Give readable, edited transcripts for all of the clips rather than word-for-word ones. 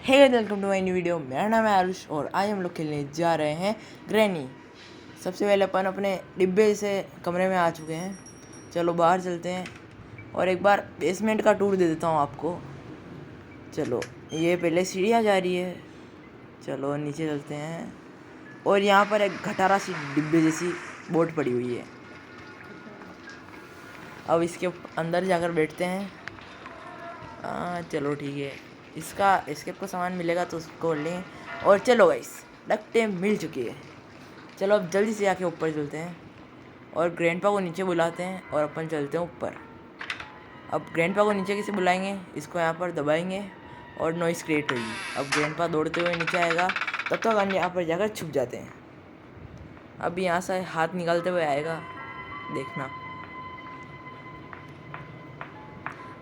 Hey welcome to my new video. मेरा नाम है आरुष और आज हम लोग खेलने जा रहे हैं ग्रैनी। सबसे पहले अपन अपने डिब्बे से कमरे में आ चुके हैं। चलो बाहर चलते हैं और एक बार बेसमेंट का टूर दे देता हूँ आपको। चलो ये पहले सीढ़ियाँ जा रही है। चलो नीचे चलते हैं और यहाँ पर एक घटारा सी डिब्बे जैसी बोट पड़ी हुई है। अब इसके अंदर जाकर बैठते हैं। चलो ठीक है, इसका एस्केप का सामान मिलेगा तो उसको लें। और चलो गाइस, लगते मिल चुकी है। चलो अब जल्दी से आके ऊपर चलते हैं और ग्रैंडपा को नीचे बुलाते हैं और अपन चलते हैं ऊपर। अब ग्रैंडपा को नीचे कैसे बुलाएंगे, इसको यहाँ पर दबाएंगे और नॉइस क्रिएट होगी। अब ग्रैंडपा दौड़ते हुए नीचे आएगा, तब तक हम यहाँ पर जाकर छुप जाते हैं। अब यहाँ से हाथ निकालते हुए आएगा, देखना।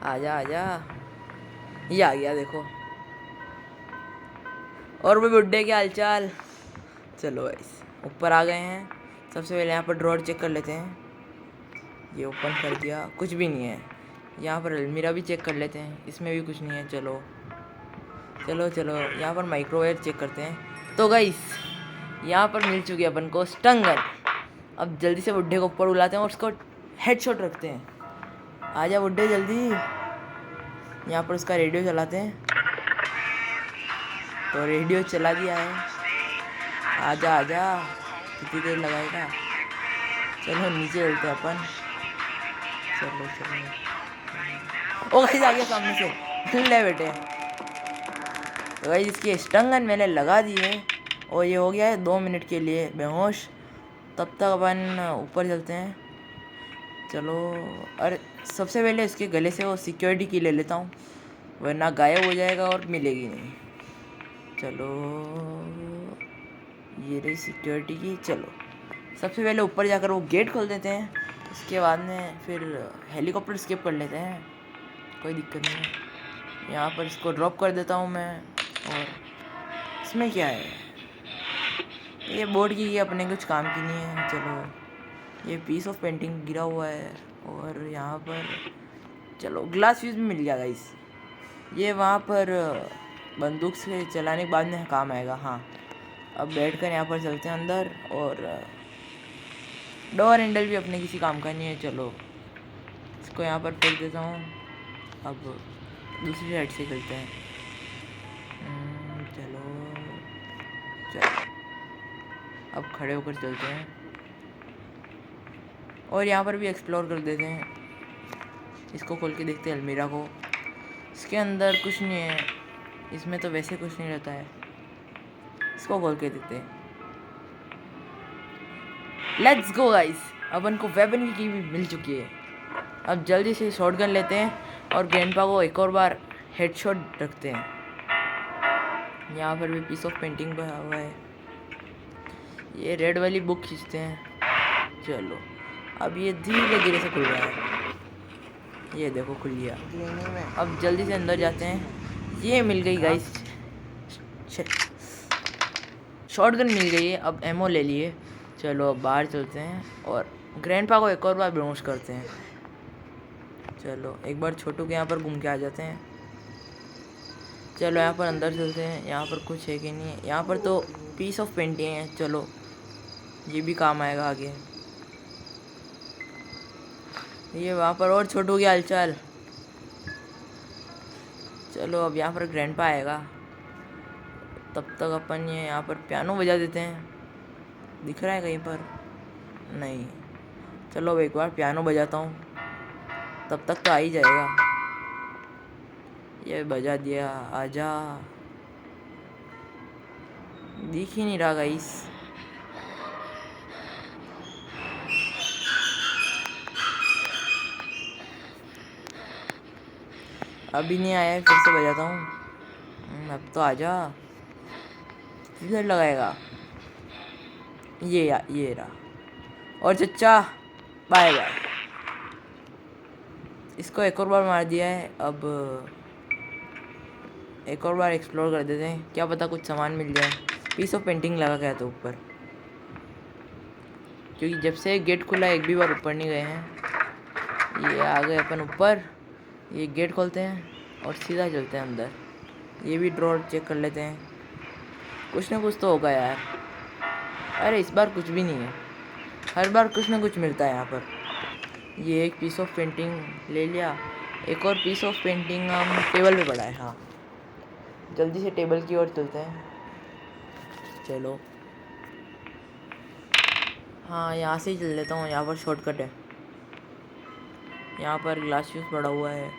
आजा आजा, ये आ गया देखो। और वो बुड्ढे के हालचाल। चलो गाइस ऊपर आ गए हैं। सबसे पहले यहाँ पर ड्रॉर चेक कर लेते हैं। ये ओपन कर दिया, कुछ भी नहीं है। यहाँ पर अलमीरा भी चेक कर लेते हैं, इसमें भी कुछ नहीं है। चलो चलो चलो यहाँ पर माइक्रोवेव चेक करते हैं। तो गाइस यहाँ पर मिल चुकी है अपन को स्टंग गन। अब जल्दी से बुड्ढे को ऊपर बुलाते हैं और उसको हेडशॉट रखते हैं। आजा बुड्ढे जल्दी। यहाँ पर उसका रेडियो चलाते हैं, तो रेडियो चला दिया है। आजा आजा, कितनी देर लगाएगा। चलो नीचे चलते हैं अपन। चलो चलो, ओ गाइस आ गया सामने से। ले बेटे, तो गाइस इसकी स्टंगन मैंने लगा दी है और ये हो गया है 2 मिनट के लिए बेहोश। तब तक अपन ऊपर चलते हैं। चलो, अरे सबसे पहले इसके गले से वो सिक्योरिटी की ले लेता हूँ, वरना गायब हो जाएगा और मिलेगी नहीं। चलो ये रही सिक्योरिटी की। चलो सबसे पहले ऊपर जाकर वो गेट खोल देते हैं, उसके बाद में फिर हेलीकॉप्टर स्केप कर लेते हैं, कोई दिक्कत नहीं है। यहाँ पर इसको ड्रॉप कर देता हूँ मैं। और इसमें क्या है, ये बोर्ड की, ये अपने कुछ काम की नहीं है। चलो ये पीस ऑफ पेंटिंग गिरा हुआ है और यहाँ पर चलो ग्लास फ्यूज भी मिल गया गाइस। ये वहाँ पर बंदूक से चलाने के बाद में काम आएगा। हाँ, अब बैठकर यहाँ पर चलते हैं अंदर और डोर हैंडल भी अपने किसी काम का नहीं है। चलो इसको यहाँ पर फेंक देता हूँ। अब दूसरी साइड से चलते हैं। चलो चलो अब खड़े होकर चलते हैं और यहाँ पर भी एक्सप्लोर कर देते हैं। इसको खोल के देखते हैं अलमीरा को। इसके अंदर कुछ नहीं है, इसमें तो वैसे कुछ नहीं रहता है। इसको खोल के देखते हैं। लेट्स गो गाइस, अपन को वेपन की भी मिल चुकी है। अब जल्दी से शॉटगन लेते हैं और ग्रैंडपा को एक और बार हेडशॉट रखते हैं। यहाँ पर भी पीस ऑफ पेंटिंग बना हुआ है। ये रेड वाली बुक खींचते हैं। चलो अब ये धीरे धीरे से खुल रहा है, ये देखो खुल गया। अब जल्दी से अंदर जाते हैं। ये मिल गई गाइस, शॉटगन मिल गई है। अब एमओ ले लिए। चलो अब बाहर चलते हैं और ग्रैंडपा को एक और बार बेहोश करते हैं। चलो एक बार छोटू के यहाँ पर घूम के आ जाते हैं। चलो यहाँ पर अंदर चलते हैं। यहाँ पर कुछ है कि नहीं है, यहाँ पर तो पीस ऑफ पेंटिंग है। चलो ये भी काम आएगा आगे। ये वहाँ पर और छोटू की हालचाल। चलो अब यहाँ पर ग्रैंडपा आएगा, तब तक अपन ये यहाँ पर पियानो बजा देते हैं। दिख रहा है कहीं पर? नहीं। चलो अब एक बार पियानो बजाता हूँ, तब तक तो आ ही जाएगा। ये बजा दिया। आजा, दिख ही नहीं रहा गाइस। अभी नहीं आया है, फिर से बजाता हूँ। अब तो आजा, कितनी देर लगाएगा। ये रहा। और चच्चा बाय बाय। इसको एक और बार मार दिया है। अब एक और बार एक्सप्लोर कर देते हैं, क्या पता कुछ सामान मिल जाए। पीस ऑफ पेंटिंग लगा गया था ऊपर, क्योंकि जब से गेट खुला एक भी बार ऊपर नहीं गए हैं। ये आ गए अपन ऊपर। ये गेट खोलते हैं और सीधा चलते हैं अंदर। ये भी ड्रॉर चेक कर लेते हैं, कुछ ना कुछ तो होगा यार। अरे इस बार कुछ भी नहीं है, हर बार कुछ ना कुछ मिलता है यहाँ पर। ये एक पीस ऑफ पेंटिंग ले लिया, एक और पीस ऑफ पेंटिंग हम टेबल पे पड़ा है। हाँ जल्दी से टेबल की ओर चलते हैं, चलो। हाँ यहाँ से ही चल लेता हूँ, यहाँ पर शॉर्टकट है। यहाँ पर ग्लास फ्यूज पड़ा हुआ है,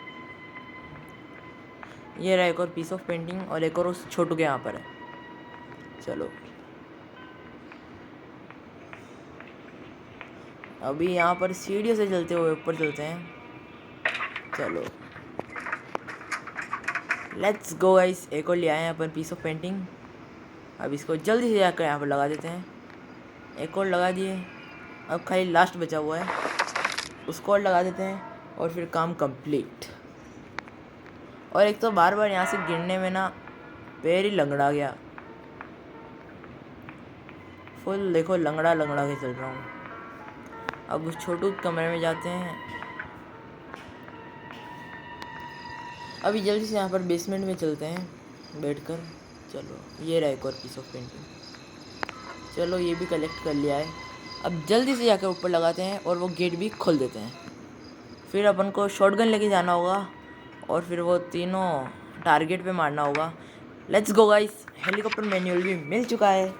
ये रहा एक और पीस ऑफ पेंटिंग, और एक और उस छोटू के यहाँ पर है। चलो अभी यहाँ पर सीढ़ियों से चलते हुए ऊपर चलते हैं, चलो लेट्स गो गाइस। एक और ले आए हैं अपन पीस ऑफ पेंटिंग, अब इसको जल्दी से जाकर यहाँ पर लगा देते हैं। एक और लगा दिए, अब खाली लास्ट बचा हुआ है, उसको और लगा देते हैं और फिर काम कंप्लीट। और एक तो बार बार यहाँ से गिरने में ना पैर ही लंगड़ा गया, फुल देखो लंगड़ा लंगड़ा के चल रहा हूँ। अब उस छोटू कमरे में जाते हैं, अभी जल्दी से यहाँ पर बेसमेंट में चलते हैं बैठकर। चलो ये रहा एक और पीस ऑफ पेंटिंग, चलो ये भी कलेक्ट कर लिया है। अब जल्दी से जाकर ऊपर लगाते हैं और वो गेट भी खोल देते हैं। फिर अपन को शॉटगन लेके जाना होगा और फिर वो तीनों टारगेट पे मारना होगा। Let's go guys, helicopter manual भी मिल चुका है।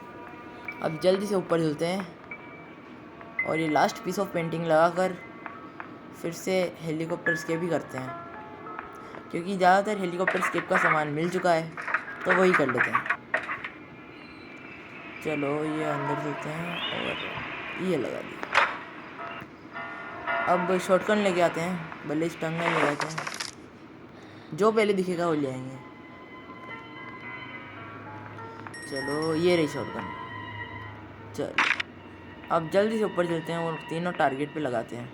अब जल्दी से ऊपर चलते हैं और ये लास्ट पीस ऑफ पेंटिंग लगाकर फिर से हेलीकॉप्टर स्केप भी करते हैं, क्योंकि ज़्यादातर हेलीकॉप्टर स्केप का सामान मिल चुका है तो वही कर लेते हैं। चलो ये अंदर चलते हैं और ये लगा दिया। अब शॉटगन लेके आते हैं, भले स्टंग में ले आते हैं, जो पहले दिखेगा वो ले आएंगे। चलो ये रही शॉटगन, चलो अब जल्दी से ऊपर चलते हैं और तीनों टारगेट पे लगाते हैं।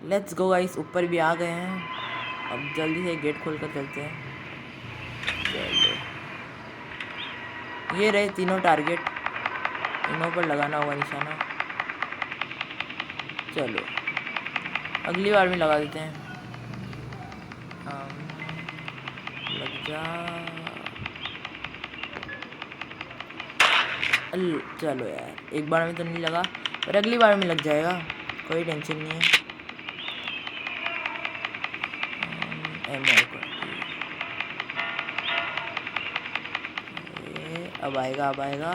लेट्स गो गाइस, ऊपर भी आ गए हैं। अब जल्दी से गेट खोल कर चलते हैं। चलो ये रहे तीनों टारगेट, इनों पर लगाना होगा निशाना। चलो अगली बार में लगा देते हैं। लग जा, चलो यार एक बार में तो नहीं लगा, पर अगली बार में लग जाएगा, कोई टेंशन नहीं है। अब आएगा, अब आएगा।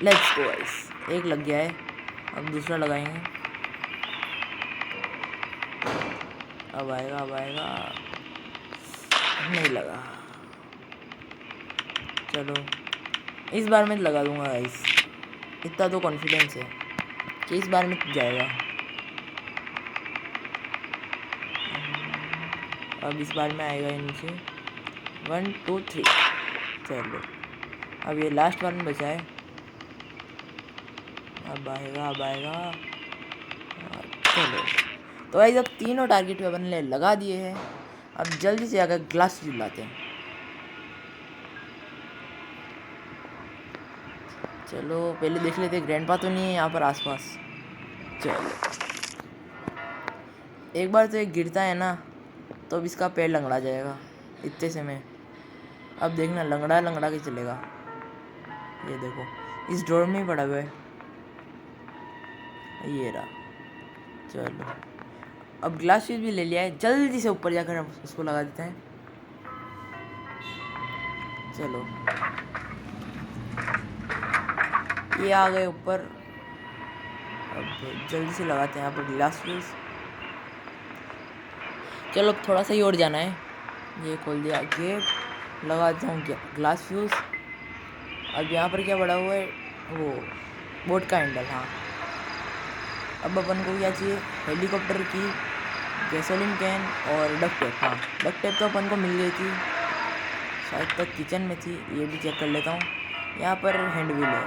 लेट्स गो गाइस, एक लग गया है, अब दूसरा लगाएंगे। अब आएगा, अब आएगा, नहीं लगा। चलो इस बार में लगा दूंगा गाइस, इतना तो कॉन्फिडेंस है कि इस बार में जाएगा। अब इस बार में आएगा नीचे, 1 2 3। चलो अब ये लास्ट बार में बचा है, अब आएगा, अब आएगा। चलो तो भाई जब तीनों टारगेट पे अपन ने लगा दिए हैं, अब जल्दी से आकर ग्लास लाते हैं। चलो पहले देख लेते ग्रैंडपा तो नहीं है यहाँ पर आसपास। चलो एक बार तो एक गिरता है ना तो अब इसका पैर लंगड़ा जाएगा इतने से में। अब देखना लंगड़ा लंगड़ा के चलेगा, ये देखो इस ड्रॉर में ही पड़ा हुआ है, ये रहा। चलो अब ग्लास फ्यूज भी ले लिया है, जल्दी से ऊपर जाकर हम उसको लगा देते हैं। चलो ये आ गए ऊपर, अब जल्दी से लगाते हैं यहाँ पर ग्लास फ्यूज। चलो अब थोड़ा सा ही और जाना है, ये खोल दिया गेट, लगा देता हूँ ग्लास फ्यूज। अब यहाँ पर क्या पड़ा हुआ है, वो बोट का हैंडल। हाँ अब अपन को क्या चाहिए, हेलीकॉप्टर की गैसोलीन कैन और डक्ट टेप। हाँ डक्ट टेप तो अपन को मिल गई थी, शायद तक किचन में थी, ये भी चेक कर लेता हूँ। यहाँ पर हैंड व्हील है,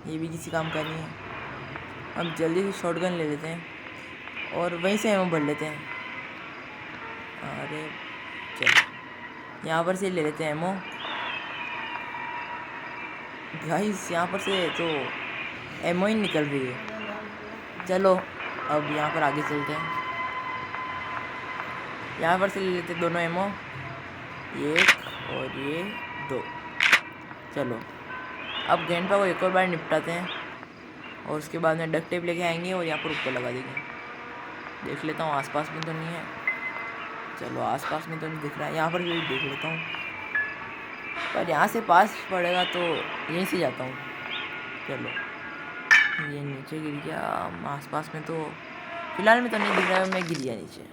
ये भी किसी काम का नहीं है। हम जल्दी से शॉटगन ले लेते हैं और वहीं से एमो भर लेते हैं। अरे चलो यहाँ पर से ले लेते हैं एमो गाइस, यहाँ पर से तो एमओ ही निकल रही है। चलो अब यहाँ पर आगे चलते हैं। यहाँ पर से ले लेते दोनों एमो, एक और ये 2। चलो अब ग्रैंडपा को एक और बार निपटाते हैं और उसके बाद में डक्ट टेप लेके आएंगे और यहाँ पर ऊपर लगा देंगे। देख लेता हूँ आसपास में तो नहीं है। चलो आसपास में तो नहीं दिख रहा है, यहाँ पर भी देख लेता हूँ, पर यहाँ से पास पड़ेगा तो यहीं से जाता हूँ। चलो ये नीचे गिर गया, आसपास में तो फिलहाल में तो नहीं दिख रहा है, मैं गिर गया नीचे।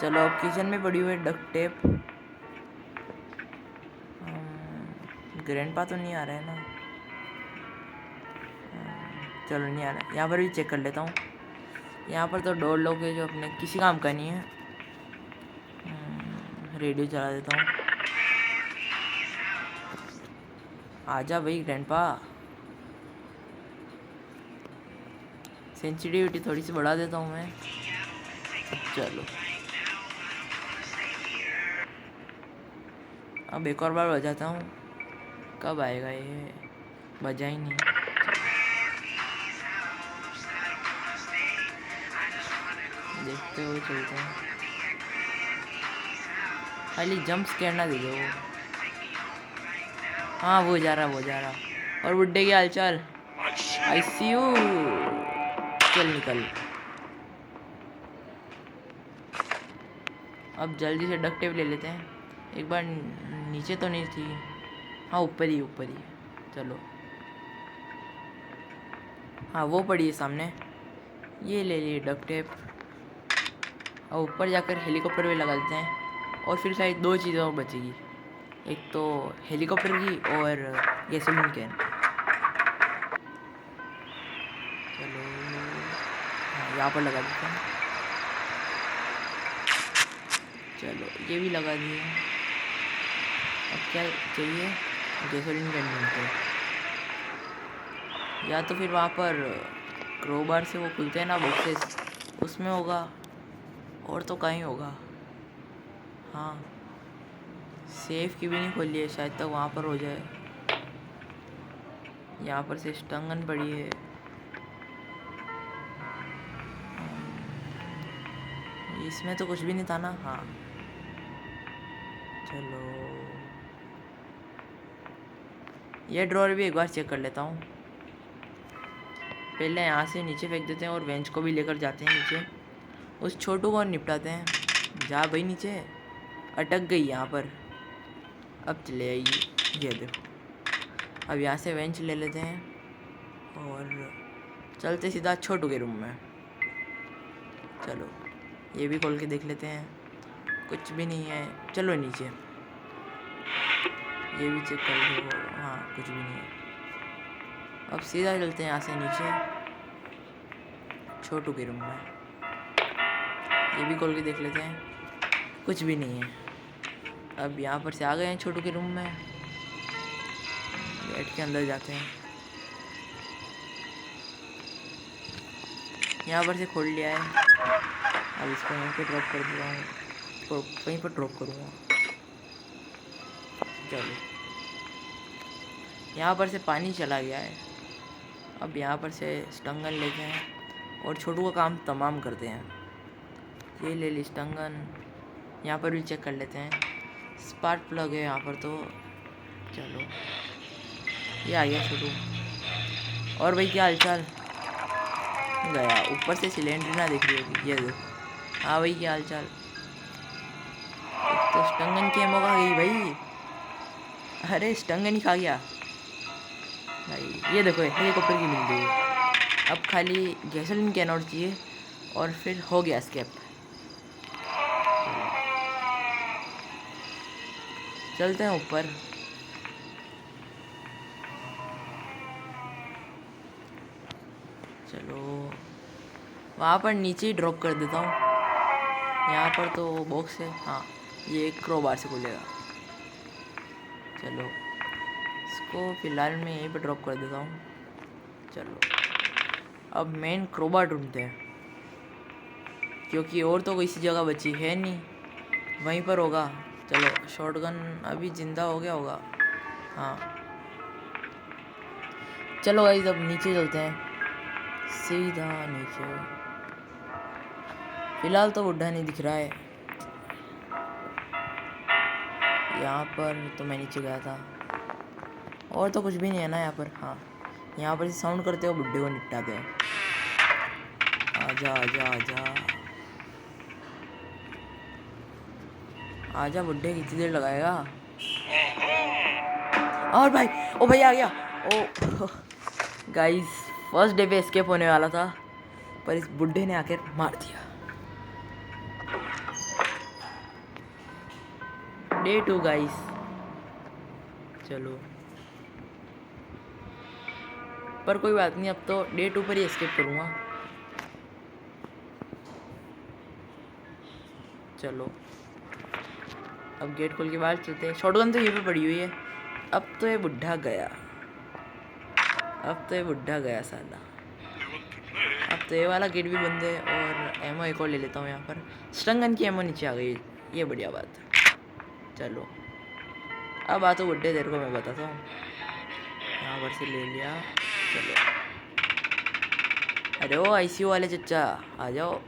चलो अब किचन में पड़ी हुई है डक्ट टेप। ग्रैंडपा तो नहीं आ रहा है ना, चलो नहीं आ रहा है। यहाँ पर भी चेक कर लेता हूँ। यहाँ पर तो डोर लॉक है जो अपने किसी काम का नहीं है। रेडियो चला देता हूँ। आजा भाई ग्रैंडपा, सेंसिटिविटी थोड़ी सी बढ़ा देता हूँ मैं। चलो अब एक और बार बजाता हूँ, कब आएगा ये, बजा ही नहीं। देखते हुए चलते हैं, खाली जंप स्केयर ना दे दो। हाँ वो जा रहा। और बुड्ढे की हालचाल, आई सी यू। चल निकल। अब जल्दी से डक्ट टेप ले लेते हैं। एक बार नीचे तो नहीं थी, हाँ ऊपर ही चलो हाँ वो पड़ी है सामने, ये ले लिए डक्ट टेप। और ऊपर जाकर हेलीकॉप्टर में लगा देते हैं और फिर शायद 2 चीज़ें और बचेगी, एक तो हेलीकॉप्टर की और गैसोलीन कैन। चलो हाँ यहाँ पर लगा देते हैं। चलो ये भी लगा दिए। अब क्या चाहिए, गैसोलीन कैन ढूंढते हैं, या तो फिर वहाँ पर क्रोबार से वो खुलते हैं ना बॉक्सेस, उसमें होगा, और तो कहीं होगा। हाँ सेफ की भी नहीं खोली है, शायद तक वहाँ पर हो जाए। यहाँ पर से स्टंगन पड़ी है, इसमें तो कुछ भी नहीं था ना। हाँ चलो ये ड्रॉअर भी एक बार चेक कर लेता हूँ। पहले यहाँ से नीचे फेंक देते हैं और बेंच को भी लेकर जाते हैं नीचे, उस छोटू को निपटाते हैं। जा भाई नीचे, अटक गई यहाँ पर, अब चले आइए। ये देखो अब यहाँ से बेंच ले लेते हैं और चलते सीधा छोटू के रूम में। चलो ये भी खोल के देख लेते हैं, कुछ भी नहीं है। चलो नीचे ये भी चेक कर लो, हाँ कुछ भी नहीं है। अब सीधा चलते हैं यहाँ से नीचे छोटू के रूम में, ये भी खोल के देख लेते हैं, कुछ भी नहीं है। अब यहाँ पर से आ गए हैं छोटू के रूम में, बैठ के अंदर जाते हैं। यहाँ पर से खोल लिया है, अब इसको यहीं पे ड्रॉप कर दिया हूँ, तो वहीं पर ड्रॉप करूँगा। चलो यहाँ पर से पानी चला गया है। अब यहाँ पर से स्टंगन लेते हैं और छोटू का काम तमाम करते हैं। ये ले ली स्टंगन, यहाँ पर भी चेक कर लेते हैं, स्पार्क प्लग है यहाँ पर तो। चलो ये आ गया छोटू। और भाई क्या हालचाल, गया ऊपर से सिलेंडर ना दिख रही होगी, ये देखो। हाँ भाई क्या हालचाल, तो स्टंगन की एमो खा गई भाई, अरे स्टंगन ही खा गया भाई। ये देखो हेलीकॉप्टर की मिल गई। अब खाली गैसोलीन कैन और चाहिए और फिर हो गया स्केप। चलते हैं ऊपर। चलो वहाँ पर नीचे ही ड्रॉप कर देता हूँ, यहाँ पर तो बॉक्स है। हाँ ये क्रोबार से खुलेगा। चलो इसको फिलहाल मैं यहीं पर ड्रॉप कर देता हूँ। चलो अब मेन क्रोबार ढूंढते हैं, क्योंकि और तो किसी जगह बची है नहीं, वहीं पर होगा। चलो शॉटगन अभी ज़िंदा हो गया होगा। हाँ चलो गाइस अब नीचे चलते हैं, सीधा नीचे। फिलहाल तो बुड्ढा नहीं दिख रहा है। यहाँ पर तो मैं नीचे गया था और तो कुछ भी नहीं है ना यहाँ पर। हाँ, यहाँ पर साउंड करते हो बुड्ढे को निपटाते हैं। आजा आजा आजा आजा बुड्ढे, कितनी देर लगाएगा। और भाई, ओ भाई आ गया। ओ गाइस, फर्स्ट डे पे एस्केप होने वाला था पर इस बुड्ढे ने आकर मार दिया। डे 2 गाइस, चलो पर कोई बात नहीं, अब तो डे 2 पर ही एस्केप करूँगा। चलो अब गेट खोल के बाहर चलते हैं। शॉटगन तो यहीं पे पड़ी हुई है। अब तो ये बुड्ढा गया, अब तो ये बुड्ढा गया साला। अब तो ये वाला गेट भी बंद है और एमओ एक और ले लेता हूँ। यहाँ पर स्टन गन की एमओ नीचे आ गई, ये बढ़िया बात है। चलो अब आ तो बुड्ढे, तेरे को मैं बताता हूँ। यहाँ पर से ले लिया। चलो, अरे वो आईसीयू वाले चच्चा आ जाओ।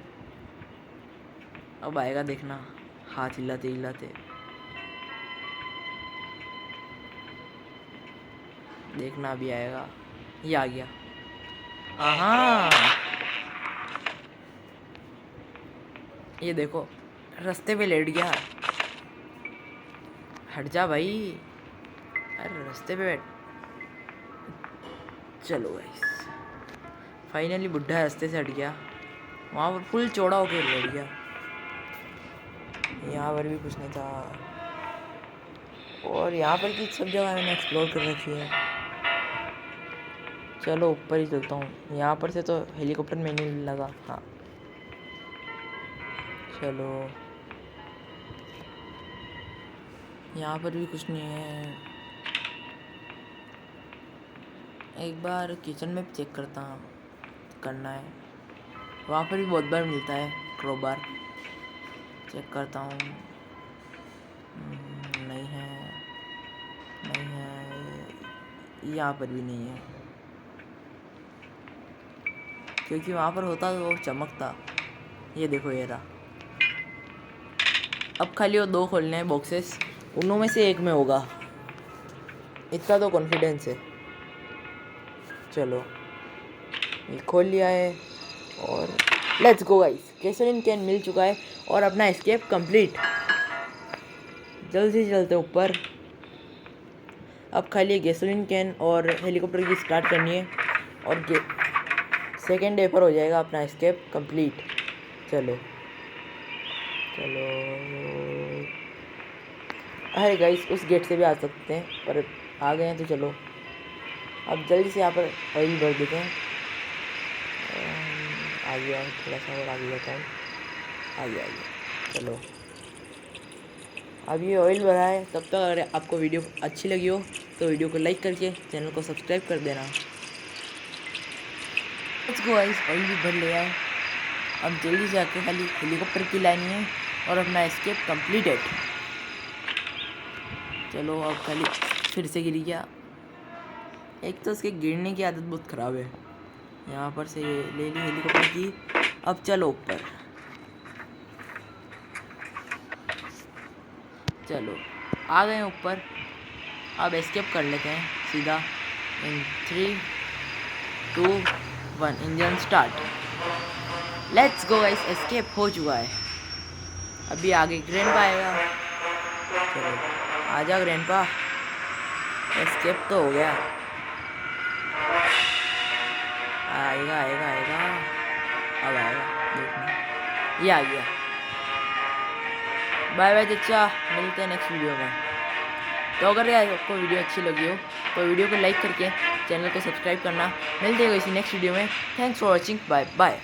अब आएगा देखना, हाथ हिलाते हिलाते देखना, अभी आएगा। ये आ गया। हाँ, ये देखो रास्ते पे लेट गया। हट जा भाई, अरे रास्ते पे बैठ। चलो गाइस, फाइनली बुड्ढा रास्ते से हट गया। वहाँ पर फुल चौड़ा होकर लेट गया। यहाँ पर भी कुछ नहीं था और यहाँ पर की सब जगह मैंने एक्सप्लोर कर रखी है। चलो ऊपर ही चलता हूँ। यहाँ पर से तो हेलीकॉप्टर में नहीं लगा। हाँ चलो, यहाँ पर भी कुछ नहीं है। एक बार किचन में चेक करना है। वहाँ पर भी बहुत बार मिलता है क्रोबार। चेक करता हूँ। नहीं है, नहीं है, यहाँ पर भी नहीं है क्योंकि वहाँ पर होता तो वो चमकता। ये देखो ये रहा। अब खाली वो 2 खोलने हैं बॉक्सेस, उनों में से एक में होगा, इतना तो कॉन्फिडेंस है। चलो ये खोल लिया है और let's go guys. Gasoline can मिल चुका है और अपना एस्केप कंप्लीट। जल्दी से चलते ऊपर। अब खाली गैसोलीन कैन और हेलीकॉप्टर की स्टार्ट करनी है और सेकेंड डे पर हो जाएगा अपना एस्केप कंप्लीट। चलो चलो, अरे गाइस उस गेट से भी आ सकते हैं पर आ गए हैं तो चलो अब जल्दी से यहाँ पर ऑयल भर देते हैं। आ गया, थोड़ा सा और आगे जाता हूँ। आ गया। चलो अब ये ऑयल भरा है। तब तक अगर आपको वीडियो अच्छी लगी हो तो वीडियो को लाइक करके चैनल को सब्सक्राइब कर देना। लेट्स गो गाइस, ऑयल भी भर लिया है। अब जल्दी से आके खाली हेलीकॉप्टर की लाइन है और अपना एस्केप कंप्लीटेड। चलो अब खाली फिर से गिर गया। एक तो उसके गिरने की आदत बहुत ख़राब है। यहाँ पर से ले ली हेलीकॉप्टर की। अब चलो ऊपर। चलो आ गए ऊपर। अब एस्केप कर लेते हैं सीधा। इन 3, 2, 1 engine start. Let's go guys, escape हो चुका है। अभी आगे ग्रैंडपा आएगा। चलो आजा ग्रैंडपा, एस्केप तो हो गया। आएगा। अब आएगा, देखना ये आ गया। बाय बाय चच्चा, मिलते हैं नेक्स्ट वीडियो में। तो अगर आपको वीडियो अच्छी लगी हो तो वीडियो को लाइक करके चैनल को सब्सक्राइब करना। मिलते हैं किसी नेक्स्ट वीडियो में। Thanks for watching, bye bye.